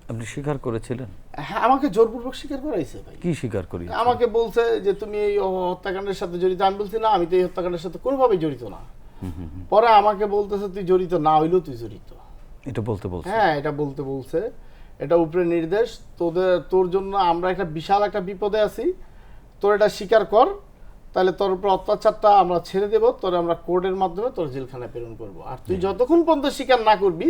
আপনি স্বীকার করেছিলেন? হ্যাঁ, আমাকে জোরপূর্বক স্বীকার করাইছে ভাই। কি স্বীকার করি? আমাকে বলছে যে তুমি এই হত্যাকাণ্ডের সাথে জড়িত। আমি বলছি না, আমি তো এই হত্যাকাণ্ডের সাথে কোনোভাবেই জড়িত না। পরে আমাকে বলতেছে তুই জড়িত না হইলেও তুই জড়িত। এটা বলতে বলছে? হ্যাঁ, এটা বলতে বলছে। এটা উপরে নির্দেশ, তোর জন্য আমরা একটা বিশাল একটা বিপদে আছি, তোর এটা স্বীকার কর, তাহলে তোর উপর অত্যাচারটা আমরা ছেড়ে দেব, তোর আমরা কোর্টের মাধ্যমে তোর জেলখানায় প্রেরণ করব। আর তুই যতক্ষণ পর্যন্ত স্বীকার না করবি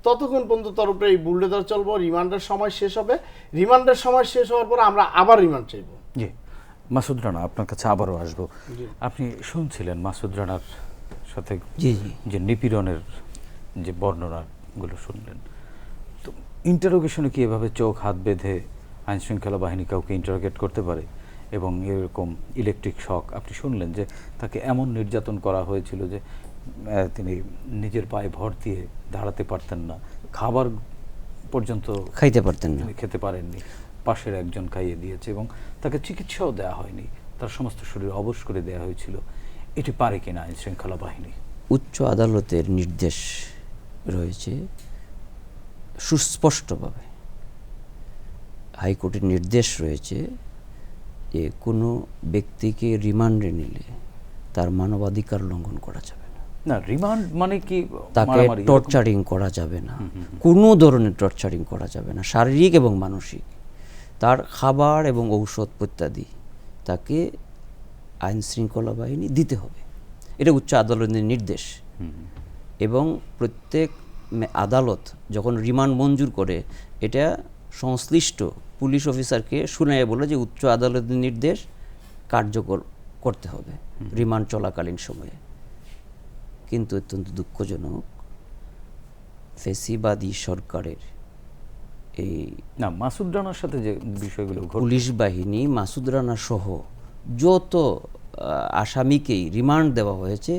ততক্ষণ পর্যন্ত তোর উপরে এই বুলডোজার চলবো, রিমান্ডের সময় শেষ হবে, রিমান্ডের সময় শেষ হওয়ার পর আমরা আবার রিমান্ড চাইবো। জি, মাসুদ রানা আপনার কাছে আবারও আসবো। আপনি শুনছিলেন মাসুদ রানার সাথে জি জি যে নিপীড়নের যে বর্ণনাগুলো শুনলেন, তো ইন্টারোগেশনে কি এভাবে চোখ হাত বেঁধে আইন শৃঙ্খলা বাহিনী কাউকে ইন্টারোগেট করতে পারে? এবং এরকম ইলেকট্রিক শক আপনি শুনলেন যে তাকে এমন নির্যাতন করা হয়েছিল যে তিনি নিজের পায়ে ভর দিয়ে দাঁড়াতে পারতেন না, খাবার পর্যন্ত খাইতে পারতেন না। তিনি খেতে পারেননি, পাশের একজন খাইয়ে দিয়েছে এবং তাকে চিকিৎসাও দেওয়া হয়নি, তার সমস্ত শরীর অবশ করে দেওয়া হয়েছিল। এটি পারে কিনা আইন শৃঙ্খলা বাহিনী? উচ্চ আদালতের নির্দেশ রয়েছে সুস্পষ্টভাবে, হাইকোর্টের নির্দেশ রয়েছে যে কোনো ব্যক্তিকে রিমান্ডে নিলে তার মানবাধিকার লঙ্ঘন করা যাবে না। না, রিমান্ড মানে কি? তাকে মারামারি, টর্চারিং করা যাবে না, কোনো ধরনের টর্চারিং করা যাবে না, শারীরিক এবং মানসিক। তার খাবার এবং ঔষধ ইত্যাদি তাকে আইন শৃঙ্খলা বাহিনী দিতে হবে, এটা উচ্চ আদালতের নির্দেশ। এবং প্রত্যেক আদালত যখন রিমান্ড মঞ্জুর করে এটা সংশ্লিষ্ট পুলিশ অফিসারকে শুনাইয়া বলে যে উচ্চ আদালতের নির্দেশ কার্যকর করতে হবে রিমান্ড চলাকালীন সময়ে। কিন্তু অত্যন্ত দুঃখজনক, ফেসিবাদী সরকারের এই না, মাসুদ রানার সাথে যে বিষয়গুলো পুলিশ বাহিনী মাসুদ রানা সহ যত আসামিকেই রিমান্ড দেওয়া হয়েছে,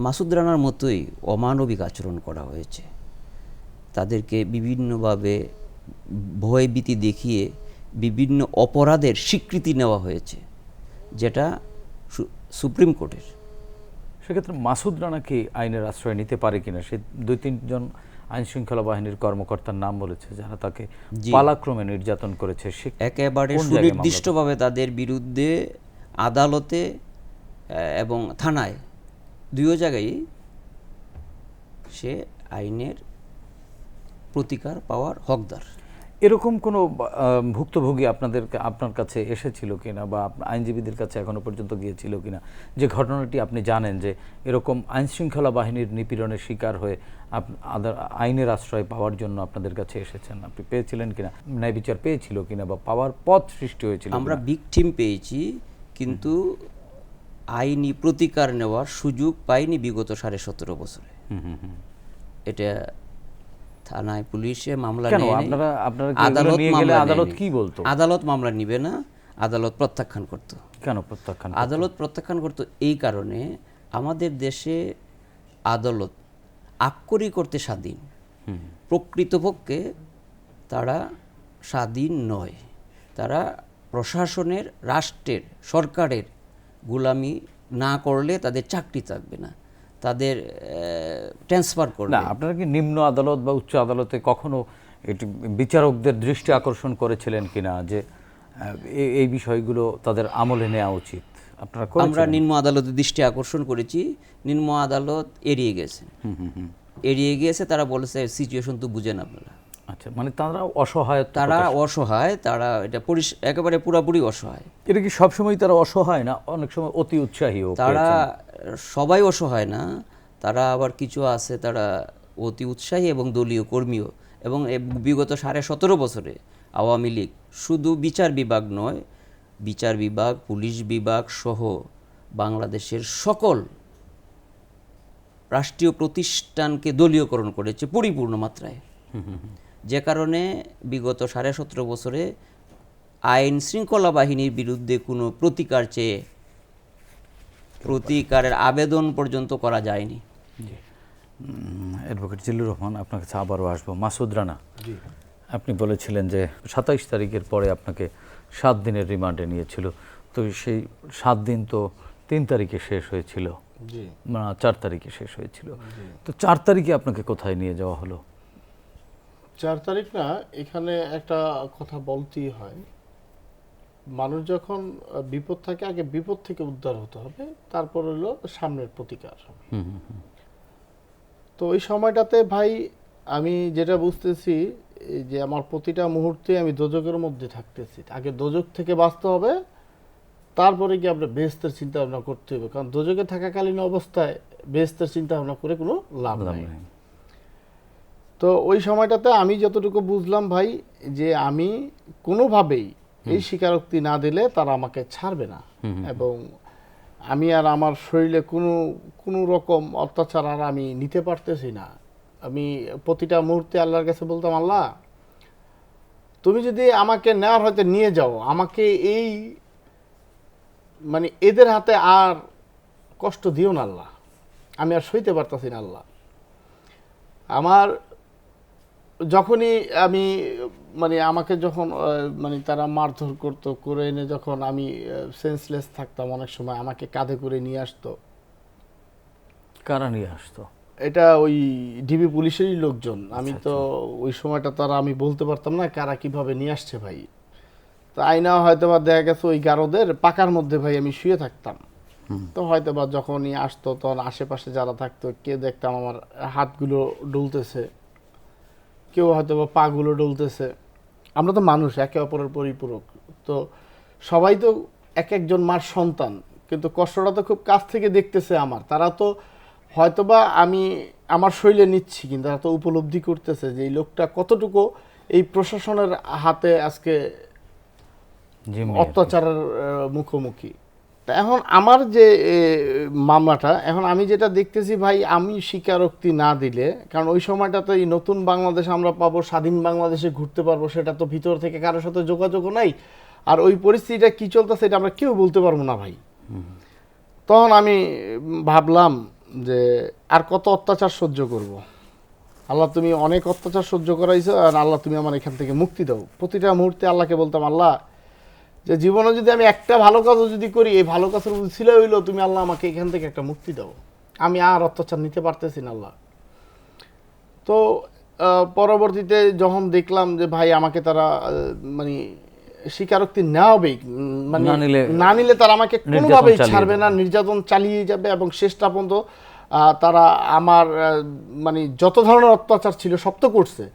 মাসুদ রানার মতোই অমানবিক আচরণ করা হয়েছে। তাদেরকে বিভিন্নভাবে ভয়ভীতি দেখিয়ে বিভিন্ন অপরাধের স্বীকৃতি নেওয়া হয়েছে, যেটা সুপ্রিম কোর্টের। সেক্ষেত্রে মাসুদ রানাকে আইনের আশ্রয় নিতে পারে কিনা? সে 2-3 জন আইন শৃঙ্খলা বাহিনীর কর্মকর্তার নাম বলেছে যারা তাকে পালাক্রমে নির্যাতন করেছে। সে একেবারে সুনির্দিষ্টভাবে তাদের বিরুদ্ধে আদালতে এবং থানায় দুই জায়গায় সে আইনের প্রতিকার পাওয়ার হকদার। এরকম কোনো ভুক্তভোগী আপনার কাছে এসেছিল কিনা বা আইনজীবীদের কাছে এখনো পর্যন্ত গিয়েছিল কিনা যে ঘটনাটি আপনি জানেন যে এরকম আইন শৃঙ্খলা বাহিনীর নিপীড়নের শিকার হয়ে আইনের আশ্রয় পাওয়ার জন্য আপনাদের কাছে এসেছেন? আপনি পেয়েছিলেন কিনা? ন্যায় বিচার পেয়েছিল কিনা বা পাওয়ার পথ সৃষ্টি হয়েছিল? আমরা ভিকটিম পেয়েছি, কিন্তু আইনি প্রতিকার নেওয়ার সুযোগ পাইনি বিগত 17.5 বছরে। এটা থানায় পুলিশে মামলা নেয়, আদালত কি বলতো? আদালত মামলা নিবে না, আদালত প্রত্যাখ্যান করত। কেন প্রত্যাখ্যান? আদালত প্রত্যাখ্যান করত এই কারণে, আমাদের দেশে আদালত আক্ষরিক করতে স্বাধীন, প্রকৃতপক্ষে তারা স্বাধীন নয়। তারা প্রশাসনের, রাষ্ট্রের, সরকারের গোলামি না করলে তাদের চাকরি থাকবে না, তাদের ট্রান্সফার করবে না। আপনারা কি নিম্ন আদালত বা উচ্চ আদালতে কখনো এটি বিচারকদের দৃষ্টি আকর্ষণ করেছিলেন কিনা যে এই বিষয়গুলো তাদের আমলে নেওয়া উচিত? আপনারা আমরা নিম্ন আদালতের দৃষ্টি আকর্ষণ করেছি, নিম্ন আদালত এড়িয়ে গেছে। তারা বলেছে সিচুয়েশন তো বুঝেন আপনারা। আচ্ছা, মানে তারা অসহায়? তারা এটা একেবারে পুরাপুরি অসহায়। এটা কি সবসময় তারা অসহায় না অনেক সময় অতি উৎসাহীও? তারা সবাই অসহায় না, তারা আবার কিছু আছে তারা অতি উৎসাহী এবং দলীয় কর্মীও। এবং বিগত 17.5 বছরে আওয়ামী লীগ শুধু বিচার বিভাগ নয়, বিচার বিভাগ, পুলিশ বিভাগ সহ বাংলাদেশের সকল রাষ্ট্রীয় প্রতিষ্ঠানকে দলীয়করণ করেছে পরিপূর্ণ মাত্রায়। যে কারণে বিগত 17.5 বছরে আইন শৃঙ্খলা বাহিনীর বিরুদ্ধে কোনো প্রতিকারের আবেদন পর্যন্ত করা যায়নি। অ্যাডভোকেট জিল্লুর রহমান, আপনার কাছে আবারও আসবো। মাসুদ রানা, আপনি বলেছিলেন যে 27 তারিখের পরে আপনাকে 7 দিনের রিমান্ডে নিয়েছিল, তো সেই 7 দিন তো 3 তারিখে শেষ হয়েছিল, 4 তারিখে শেষ হয়েছিল। তো 4 তারিখে আপনাকে কোথায় নিয়ে যাওয়া হলো? 4 তারিখ না, এখানে একটা কথা বলতেই হয়। মানুষ যখন বিপদ থাকে, আগে বিপদ থেকে উদ্ধার হতে হবে, তারপর হলো সামনের প্রতিকার। তো ওই সময়টাতে ভাই আমি যেটা বুঝতেছি, এই যে আমার প্রতিটা মুহূর্তে আমি দোজকের মধ্যে থাকতেছি। আগে দোজক থেকে বাঁচতে হবে, তারপরে কি আমরা বেহেশতের চিন্তা ভাবনা করতে হবে, কারণ দোজকে থাকাকালীন অবস্থায় বেহেশতের চিন্তা ভাবনা করে কোনো লাভ নাই। তো ওই সময়টাতে আমি যতটুকু বুঝলাম ভাই, যে আমি কোনোভাবেই এই স্বীকারোক্তি না দিলে তারা আমাকে ছাড়বে না, এবং আমি আর আমার শরীরে কোনো রকম অত্যাচার আর আমি নিতে পারতেছি না। আমি প্রতিটা মুহূর্তে আল্লাহর কাছে বলতাম, আল্লাহ তুমি যদি আমাকে নেওয়ার হয়তো নিয়ে যাও, আমাকে এই মানে এদের হাতে আর কষ্ট দিও না আল্লাহ, আমি আর সইতে পারতাছি না আল্লাহ। আমার যখনই আমি মানে আমাকে যখন মানে তারা মারধর করতো, করে এনে যখন আমি সেন্সলেস থাকতাম, অনেক সময় আমাকে কাঁধে করে নিয়ে আসতো। কারা নিয়ে আসতো? এটা ওই ডিবি পুলিশেরই লোকজন। আমি তো ওই সময়টা তারা আমি বলতে পারতাম না কারা কিভাবে নিয়ে আসছে ভাই। তো আইনা হয়তো বা দেখা গেছে ওই গারদের পাকার মধ্যে ভাই আমি শুয়ে থাকতাম। তো হয়তো বা যখনই আসতো তখন আশেপাশে যারা থাকতো, কে দেখতাম আমার হাতগুলো ডুলতেছে, কেউ হয়তো বা পাগুলো ডলতেছে। আমরা তো মানুষ, একে অপরের পরিপূরক। তো সবাই তো এক একজন মার সন্তান, কিন্তু কষ্টটা তো খুব কাছ থেকে দেখতেছে আমার। তারা তো হয়তোবা আমি আমার শরীরে নিচ্ছি, কিন্তু তারা তো উপলব্ধি করতেছে যে এই লোকটা কতটুকু এই প্রশাসনের হাতে আজকে অত্যাচারের মুখোমুখি। তা এখন আমার যে মামলাটা, এখন আমি যেটা দেখতেছি ভাই, আমি স্বীকারোক্তি না দিলে, কারণ ওই সময়টাতে এই নতুন বাংলাদেশ আমরা পাবো, স্বাধীন বাংলাদেশে ঘুরতে পারবো, সেটা তো ভিতর থেকে কারোর সাথে যোগাযোগও নাই। আর ওই পরিস্থিতিটা কি চলতেছে এটা আমরা কেউ বলতে পারবো না ভাই। তখন আমি ভাবলাম যে আর কত অত্যাচার সহ্য করব। আল্লাহ তুমি অনেক অত্যাচার সহ্য করাইছো, আর আল্লাহ তুমি আমার এখান থেকে মুক্তি দাও। প্রতিটা মুহূর্তে আল্লাহকে বলতাম, আল্লাহ যে জীবনে যদি আমি একটা ভালো কাজও যদি করি, এই ভালো কাজের ছিল হইলো তুমি আল্লাহ আমাকে এখান থেকে একটা মুক্তি দাও, আমি আর অত্যাচার নিতে পারতেছি না আল্লাহ। তো পরবর্তীতে যখন দেখলাম যে ভাই আমাকে তারা মানে স্বীকারোক্তি নেওয়াবেই, মানে না নিলে তারা আমাকে কোনোভাবেই ছাড়বে না, নির্যাতন চালিয়ে যাবে, এবং শেষটা পর্যন্ত তারা আমার মানে যত ধরনের অত্যাচার ছিল সব তো করছে।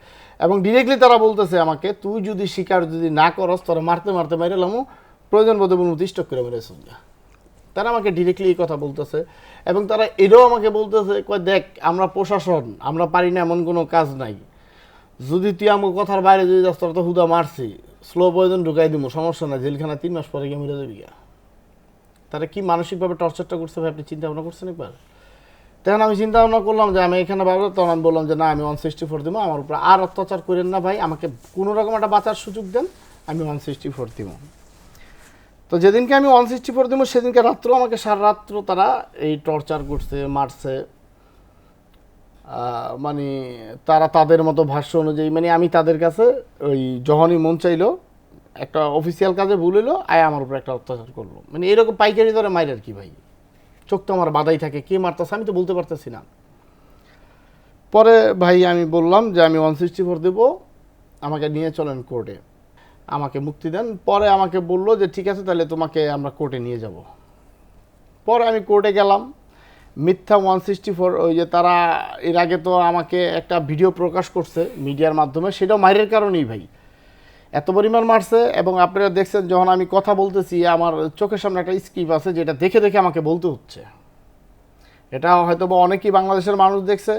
এবং ডিরেক্টলি তারা বলতেছে আমাকে, তুই যদি স্বীকার যদি না করস তোরা মারতে মারতে মাইরালাম, প্রয়োজন বোধে বলুন স্টক করে মেরেছ। তারা আমাকে ডিরেক্টলি এই কথা বলতেছে। এবং তারা এটাও আমাকে বলতেছে, কয় দেখ আমরা প্রশাসন, আমরা পারি না এমন কোনো কাজ নাই, যদি তুই আমার কথার বাইরে যদি যাস তোরা তো হুদা মারছি, স্লো পয়জন ঢুকাই দিব, সমস্যা না, জেলখানা 3 মাস পরে গিয়ে মেরে যাবি। তারা কি মানসিকভাবে টর্চারটা করছে ভাই, আপনি চিন্তা ভাবনা করছেন একবার? তখন আমি চিন্তা ভাবনা করলাম যে আমি এখানে ভাবলাম, তখন আমি বললাম যে না, আমি 164 দিব, আমার উপরে আর অত্যাচার করেন না ভাই, আমাকে কোনো রকম একটা বাঁচার সুযোগ দেন, আমি 164 দিব। তো যেদিনকে আমি 164 দিব, সেদিনকে রাত্র আমাকে সারা রাত্র তারা এই টর্চার করছে, মারছে। মানে তারা তাদের মতো ভাষ্য অনুযায়ী, মানে আমি তাদের কাছে ওই যখনই মন চাইলো, একটা অফিসিয়াল কাজে ভুল হইলো, আয় আমার উপরে একটা অত্যাচার করলো, মানে এরকম পাইকারি ধরে মাইরার কি ভাই, চোখ তো আমার বাধাই থাকে, কে মারতেছে আমি তো বলতে পারতেছি না। পরে ভাই আমি বললাম যে আমি 164 দেবো, আমাকে নিয়ে চলেন কোর্টে, আমাকে মুক্তি দেন। পরে আমাকে বললো যে ঠিক আছে, তাহলে তোমাকে আমরা কোর্টে নিয়ে যাব। পরে আমি কোর্টে গেলাম, মিথ্যা 164, ওই যে তারা এর আগে তো আমাকে একটা ভিডিও প্রকাশ করছে মিডিয়ার মাধ্যমে, সেটাও মাইরের কারণেই ভাই এত পরিমাণ মারছে। এবং আপনারা দেখছেন যখন আমি কথা বলতেছি, আমার চোখের সামনে একটা স্ক্রিপ্ট আছে, যেটা দেখে দেখে আমাকে বলতে হচ্ছে। এটা হয়তো বা অনেকেই বাংলাদেশের মানুষ দেখছে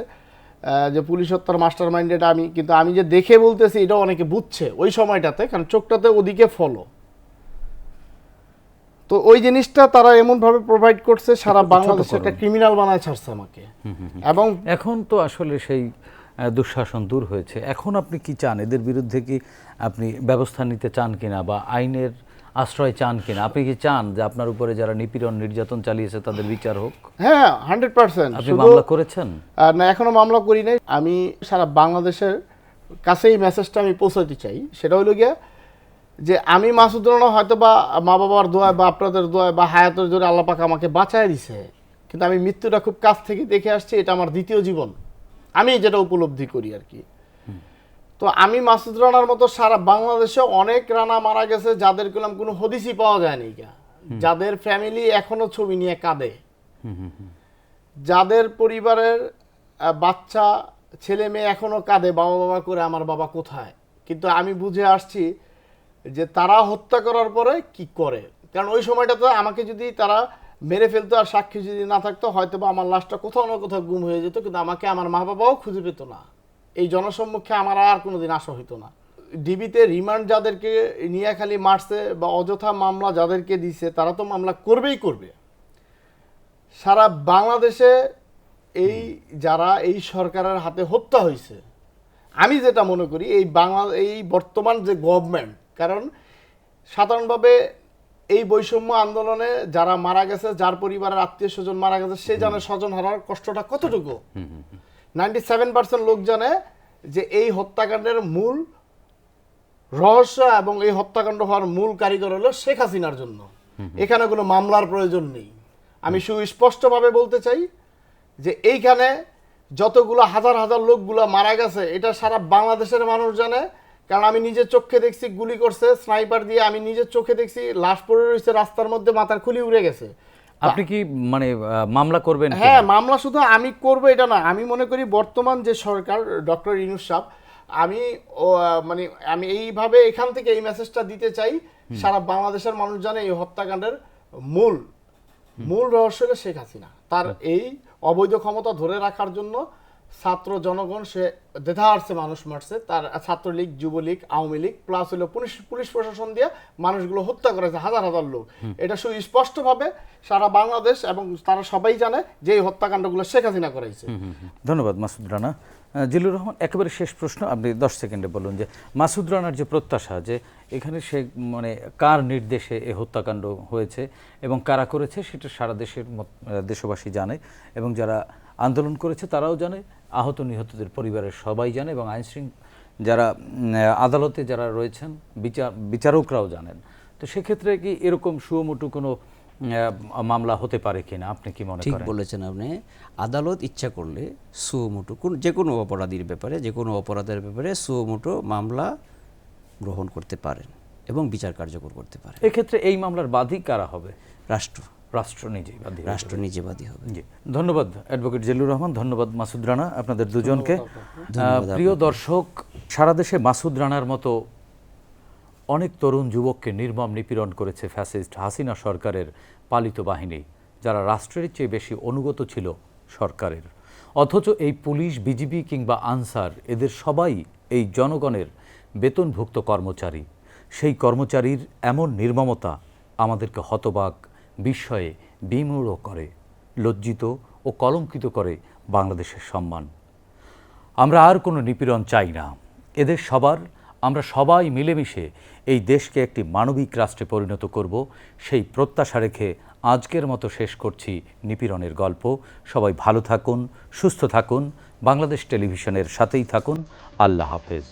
যে পুলিশ হত্যার মাস্টার মাইন্ড এটা আমি, কিন্তু আমি যে দেখে বলতেছি এটাও অনেকে বুঝছে ওই সময়টাতে, কারণ চোখটাতে ওদিকে ফলো। তো ওই জিনিসটা তারা এমনভাবে প্রোভাইড করছে, সারা বাংলাদেশে একটা ক্রিমিনাল বানায় ছাড়ছে আমাকে। এবং এখন তো আসলে সেই দুঃশাসন দূর হয়েছে, এখন আপনি কি চান? এদের বিরুদ্ধে কি আপনি ব্যবস্থা নিতে চান কিনা, বা আইনের আশ্রয় চান কিনা? আপনি কি চান যে আপনার উপরে যারা নিপীড়ন নির্যাতন চালিয়েছে তাদের বিচার হোক? হ্যাঁ, 100%। আপনি মামলা করেছেন? না, এখনো মামলা করি নাই। আমি সারা বাংলাদেশের কাছে এই মেসেজটা আমি পৌঁছাতে চাই, সেটা হলো গিয়ে যে আমি মাসুদ রানা হয়তো বা মা বাবার দোয়ায় বা আপনাদের দোয়ায় বা হায়াতের জোরে আল্লাহ পাক আমাকে বাঁচায় দিছে, কিন্তু আমি মৃত্যুটা খুব কাছ থেকে দেখে আসছি। এটা আমার দ্বিতীয় জীবন, আমি যেটা উপলব্ধি করি আর কি। তো আমি মাসুদ রানার মতো সারা বাংলাদেশে অনেক রানা মারা গেছে যাদের কোনো হদিসই পাওয়া যায়নি, যাদের ফ্যামিলি এখনো ছবি নিয়ে কাঁদে, যাদের পরিবারের বাচ্চা ছেলে মেয়ে এখনো কাঁদে বাবা বাবা করে আমার বাবা কোথায়। কিন্তু আমি বুঝে আসছি যে তারা হত্যা করার পরে কি করে, কারণ ওই সময়টাতে আমাকে যদি তারা মেরে ফেলতো আর সাক্ষী যদি না থাকতো হয়তো বা আমার লাশটা কোথাও না কোথাও গুম হয়ে যেত, কিন্তু আমাকে আমার মা বাবাও খুঁজে পেত না, এই জনসম্মুখে আমার আর কোনোদিন আসা হইতো না। ডিবিতে রিমান্ড যাদেরকে নিয়ে খালি মারছে বা অযথা মামলা যাদেরকে দিছে তারা তো মামলা করবেই করবে। সারা বাংলাদেশে এই যারা এই সরকারের হাতে হত্যা হয়েছে, আমি যেটা মনে করি এই বর্তমান যে গভর্নমেন্ট, কারণ সাধারণভাবে এই বৈষম্য আন্দোলনে যারা মারা গেছে, যার পরিবারের আত্মীয় স্বজন মারা গেছে, সে জানে স্বজন হারার কষ্টটা কতটুকু। 97% লোক জানে যে এই হত্যাকাণ্ডের মূল রহস্য এবং এই হত্যাকাণ্ড হওয়ার মূল কারিগর হলো শেখ হাসিনার জন্য। এখানে কোনো মামলার প্রয়োজন নেই। আমি সুস্পষ্টভাবে বলতে চাই যে এইখানে যতগুলো হাজার হাজার লোকগুলো মারা গেছে এটা সারা বাংলাদেশের মানুষ জানে, কারণ আমি নিজের চোখে দেখছি গুলি করছে স্নাইপার দিয়ে, আমি নিজের চোখে দেখছি লাশ পড়ে রয়েছে রাস্তার মধ্যে, মাথার খুলি উড়ে গেছে। আপনি কি মানে মামলা করবেন? হ্যাঁ, মামলা শুধু আমি করব এটা না, আমি মনে করি বর্তমান যে সরকার ডক্টর ইউনূস সাহেব, আমি এইভাবে এখান থেকে এই মেসেজটা দিতে চাই সারা বাংলাদেশের মানুষ জানে এই হত্যাকাণ্ডের মূল রহস্য হলো শেখ হাসিনা। তার এই অবৈধ ক্ষমতা ধরে রাখার জন্য ছাত্র জনগণ সে দেধারছে মানুষ মারছে, তার ছাত্রলীগ, যুবলীগ, আওয়ামী লীগ প্লাস হলো পুলিশ প্রশাসন দিয়ে মানুষগুলো হত্যা করেছে, হাজার হাজার লোক। এটা সুস্পষ্টভাবে সারা বাংলাদেশ এবং তারা সবাই জানে যে এই হত্যাকাণ্ডগুলো শেখ হাসিনা করেছে। ধন্যবাদ মাসুদ রানা। জিল্লুর রহমান, একেবারে শেষ প্রশ্ন, আপনি 10 সেকেন্ডে বলুন যে মাসুদ রানার যে প্রত্যাশা যে এখানে সে মানে কার নির্দেশে এই হত্যাকাণ্ড হয়েছে এবং কারা করেছে সেটা সারা দেশবাসী জানে, এবং যারা আন্দোলন করেছে তারাও জানে, আহত নিহতদের পরিবারের সবাই জানে, এবং যারা আদালতে যারা রয়েছেন বিচারকরাও জানেন। তো সেক্ষেত্রে কি এরকম সুমোটো কোনো মামলা হতে পারে কিনা, আপনি কি মনে করেন? ঠিক বলেছেন আপনি। আদালত ইচ্ছা করলে সুমোটো যে কোনো অপরাধীর ব্যাপারে, যে কোনো অপরাধের ব্যাপারে সুমোটো মামলা গ্রহণ করতে পারেন এবং বিচার কার্যকর করতে পারেন। এক্ষেত্রে এই মামলার বাদী কারা হবে? রাষ্ট্র নিজেই বাদী, রাষ্ট্র নিজে বাদী হবে। জি, ধন্যবাদ অ্যাডভোকেট জিল্লুর রহমান, ধন্যবাদ মাসুদ রানা, আপনাদের দুজনকে। প্রিয় দর্শক, সারা দেশে মাসুদ রানার মতো অনেক তরুণ যুবককে নির্মম নিপীড়ন করেছে ফ্যাসিস্ট হাসিনা সরকারের পালিত বাহিনী, যারা রাষ্ট্রের চেয়ে বেশি অনুগত ছিল সরকারের। অথচ এই পুলিশ, বিজিবি কিংবা আনসার, এদের সবাই এই জনগণের বেতনভুক্ত কর্মচারী। সেই কর্মচারীর এমন নির্মমতা আমাদেরকে হতবাক, বিস্ময়ে বিমূঢ় করে, লজ্জিত ও কলঙ্কিত করে বাংলাদেশের সম্মান। আমরা আর কোনো নিপীড়ন চাই না। আমরা সবাই মিলেমিশে এই দেশকে একটি মানবিক রাষ্ট্রে পরিণত করব, সেই প্রত্যাশা রেখে আজকের মতো শেষ করছি নিপীড়নের গল্প। সবাই ভালো থাকুন, সুস্থ থাকুন, বাংলাদেশ টেলিভিশনের সাথেই থাকুন। আল্লাহ হাফেজ।